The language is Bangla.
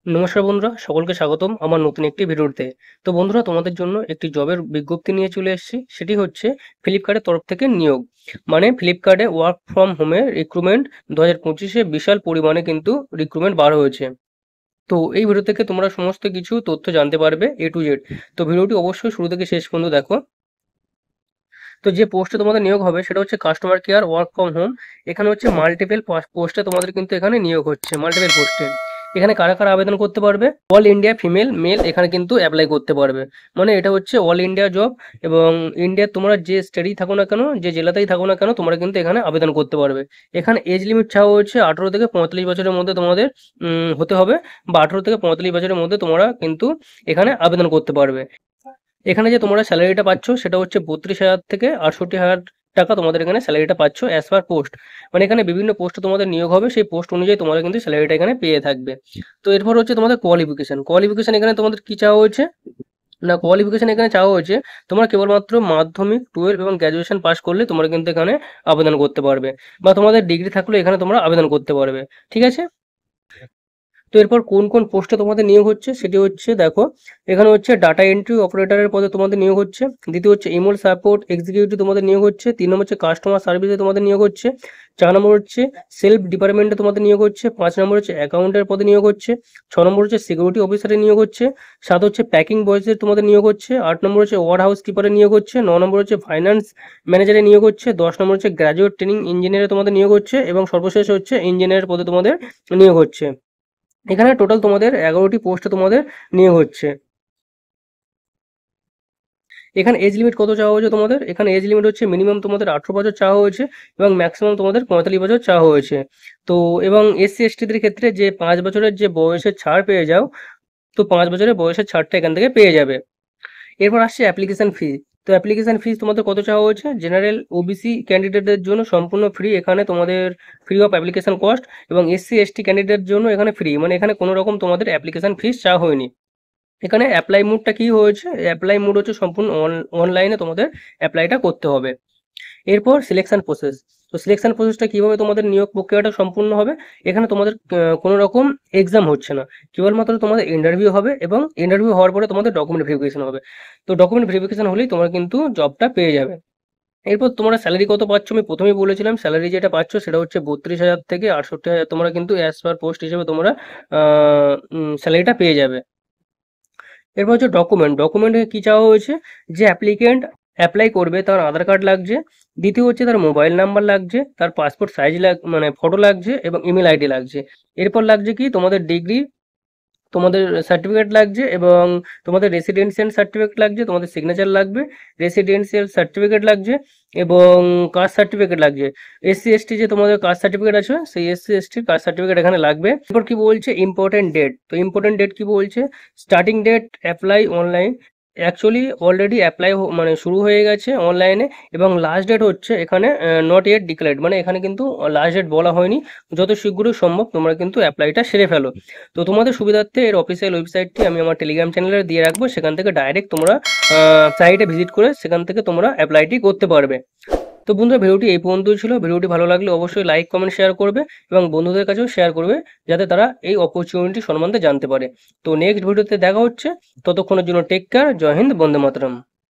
নমস্কার বন্ধুরা, সকলকে স্বাগতম আমার নতুন একটি ভিডিওতে। তো বন্ধুরা, তোমাদের জন্য একটি জবের বিজ্ঞপ্তি নিয়ে চলে এসেছি। সেটি হচ্ছে ফ্লিপকার্টের তরফ থেকে নিয়োগ। মানে ফ্লিপকার্টে ওয়ার্ক ফ্রম হোমে রিক্রুটমেন্ট 2025-এ বিশাল পরিমাণে কিন্তু রিক্রুটমেন্ট বার হয়েছে। তো এই ভিডিও থেকে তোমরা সমস্ত কিছু তথ্য জানতে পারবে এ টু জেড। তো ভিডিওটি অবশ্যই শুরু থেকে শেষ পর্যন্ত দেখো। তো যে পোস্টে তোমাদের নিয়োগ হবে সেটা হচ্ছে customer care work from home. এখানে হচ্ছে মাল্টিপল পোস্টে তোমাদের কিন্তু এখানে নিয়োগ হচ্ছে, মাল্টিপল পোস্টে। এখানে কারা কারা আবেদন করতে পারবে? অল ইন্ডিয়া ফিমেল মেল এখানে কিন্তু অ্যাপ্লাই করতে পারবে। মানে এটা হচ্ছে অল ইন্ডিয়া জব, এবং ইন্ডিয়ার তোমরা যে স্টেটেই থাকো না কেন, যে জেলাতেই থাকো না কেন, তোমরা কিন্তু এখানে আবেদন করতে পারবে। এখানে এজ লিমিট চাওয়া হচ্ছে 18 থেকে 45 বছরের মধ্যে তোমাদের হতে হবে, বা 18 থেকে 45 বছরের মধ্যে তোমরা কিন্তু এখানে আবেদন করতে পারবে। এখানে যে তোমরা স্যালারিটা পাচ্ছ সেটা হচ্ছে 32,000 থেকে 68,000 টাকা তোমাদের এখানে স্যালারিটা পাচ্ছ অ্যাজ পার পোস্ট। মানে এখানে বিভিন্ন পোস্টে তোমাদের নিয়োগ হবে, সেই পোস্ট অনুযায়ী তোমরা কিন্তু স্যালারিটা এখানে পেয়ে থাকবে। তো এরপর হচ্ছে তোমাদের কোয়ালিফিকেশন এখানে তোমাদের কি চাওয়া হয়েছে না, কোয়ালিফিকেশন এখানে চাওয়া হয়েছে তোমরা কেবলমাত্র মাধ্যমিক 12 এবং গ্র্যাজুয়েশন পাস করলে তোমরা কিন্তু এখানে আবেদন করতে পারবে, বা তোমাদের ডিগ্রি থাকলে এখানে তোমরা আবেদন করতে পারবে। ঠিক আছে। তো এরপর কোন কোন পোস্টে তোমাদের নিয়োগ হচ্ছে সেটি হচ্ছে দেখো। এখানে হচ্ছে ডাটা এন্ট্রি অপারেটরের পদে তোমাদের নিয়োগ হচ্ছে। দ্বিতীয় হচ্ছে ইমেল সাপোর্ট এক্সিকিউটিভ তোমাদের নিয়োগ হচ্ছে। 3 নম্বর হচ্ছে কাস্টমার সার্ভিসে তোমাদের নিয়োগ হচ্ছে। 4 নম্বর হচ্ছে সেলফ ডিপার্টমেন্টে তোমাদের নিয়োগ হচ্ছে। 5 নম্বর হচ্ছে অ্যাকাউন্টের পদে নিয়োগ হচ্ছে। 6 নম্বর হচ্ছে সিকিউরিটি অফিসারে নিয়োগ হচ্ছে। 7 হচ্ছে প্যাকিং বয়েজের তোমাদের নিয়োগ হচ্ছে। 8 নম্বর হচ্ছে ওয়ার হাউস কিপারে নিয়োগ হচ্ছে। 9 নম্বর হচ্ছে ফাইন্যান্স ম্যানেজারে নিয়োগ হচ্ছে। 10 নম্বর হচ্ছে গ্র্যাজুয়েট ট্রেনিং ইঞ্জিনিয়ারে তোমাদের নিয়োগ হচ্ছে, এবং সর্বশেষ হচ্ছে ইঞ্জিনিয়ারের পদে তোমাদের নিয়োগ হচ্ছে। এখানে টোটাল তোমাদের 11টি পোস্টে তোমাদের নিয়োগ হচ্ছে। এখানে এজ লিমিট কত চাওয়া হয়েছে তোমাদের? এখানে এজ লিমিট হচ্ছে মিনিমাম তোমাদের 18 বছর চাওয়া হয়েছে, এবং ম্যাক্সিমাম তোমাদের 45 বছর চাওয়া হয়েছে। তো এবং এসসি এসটিদের ক্ষেত্রে যে 5 বছরের যে বয়সের ছাড় পেয়ে যাও, তো 5 বছরের বয়সের ছাড়টা এখান থেকে পেয়ে যাবে। এরপর আসছে অ্যাপ্লিকেশন ফি। তো অ্যাপ্লিকেশন ফিস তোমাদের কত চাওয়া হয়েছে? জেনারেল ওবিসি ক্যান্ডিডেটদের জন্য সম্পূর্ণ ফ্রি, এখানে তোমাদের ফ্রি অফ অ্যাপ্লিকেশন কস্ট, এবং এসসি এসটি ক্যান্ডিডেটের জন্য এখানে ফ্রি, মানে এখানে কোনো রকম তোমাদের অ্যাপ্লিকেশন ফিস চাওয়া হয়নি। এখানে অ্যাপ্লাই মোডটা কি হয়েছে? অ্যাপ্লাই মোড হচ্ছে সম্পূর্ণ অনলাইনে তোমাদের অ্যাপ্লাইটা করতে হবে। এরপর সিলেকশন প্রসেস। তো সিলেকশন প্রসেসটা কিভাবে তোমাদের নিয়োগ প্রক্রিয়াটা সম্পূর্ণ হবে? এখানে তোমাদের কোনো রকম এক্সাম হচ্ছে না, কেবলমাত্র তোমাদের ইন্টারভিউ হবে, এবং ইন্টারভিউ হওয়ার পরে তোমাদের ডকুমেন্ট ভেরিফিকেশন হবে। তো ডকুমেন্ট ভেরিফিকেশন হলেই তোমরা কিন্তু জবটা পেয়ে যাবে। এরপর তোমরা স্যালারি কত পাচ্ছ? আমি প্রথমেই বলেছিলাম স্যালারি যেটা পাচ্ছ সেটা হচ্ছে 32,000 থেকে 68,000 তোমরা কিন্তু অ্যাজ পার পোস্ট হিসেবে তোমরা স্যালারিটা পেয়ে যাবে। এরপর হচ্ছে ডকুমেন্টে কি চাওয়া হয়েছে? যে অ্যাপ্লিকেন্ট অ্যাপ্লাই করবে তার আধার কার্ড লাগছে। দ্বিতীয় হচ্ছে তার মোবাইল নাম্বার লাগছে, তার পাসপোর্ট সাইজ মানে ফটো লাগছে, এবং ইমেল আইডি লাগছে। এরপর লাগছে কি তোমাদের ডিগ্রি, তোমাদের সার্টিফিকেট লাগছে, এবং তোমাদের রেসিডেন্সিয়াল সার্টিফিকেট লাগছে, তোমাদের সিগনেচার লাগবে, রেসিডেন্সিয়াল সার্টিফিকেট লাগছে, এবং কাস্ট সার্টিফিকেট লাগছে। এসসি এসটি যে তোমাদের কাস্ট সার্টিফিকেট আছে, সেই এসসি এসটির কাস্ট সার্টিফিকেট এখানে লাগবে। এরপর কি বলছে? Important date. তো ইম্পর্টেন্ট ডেট কি বলছে? Starting date apply online, actually already apply মানে শুরু হয়ে গেছে অনলাইনে, এবং লাস্ট ডেট হচ্ছে এখানে নট ইয়েট ডিক্লেয়ার্ড, মানে এখানে কিন্তু লাস্ট ডেট বলা হয়নি। যত শীঘ্রই সম্ভব তোমরা কিন্তু অ্যাপ্লাইটা সেরে ফেলো। তো তোমাদের সুবিধার্থে এর অফিসিয়াল ওয়েবসাইটটি আমি আমার টেলিগ্রাম চ্যানেলে দিয়ে রাখবো, সেখান থেকে ডাইরেক্ট তোমরা সাইটে ভিজিট করে সেখান থেকে তোমরা অ্যাপ্লাইটি করতে পারবে। তো বন্ধুরা, ভিডিওটি এই পর্যন্তই ছিল। ভিডিওটি ভালো লাগলে অবশ্যই লাইক কমেন্ট শেয়ার করবে, এবং বন্ধুদের কাছেও শেয়ার করবে, যাতে তারা এই অপরচুনিটি সম্বন্ধে জানতে পারে। তো নেক্সট ভিডিওতে দেখা হচ্ছে, ততক্ষণের জন্য টেক কেয়ার। জয় হিন্দ, বন্দে মাতরম।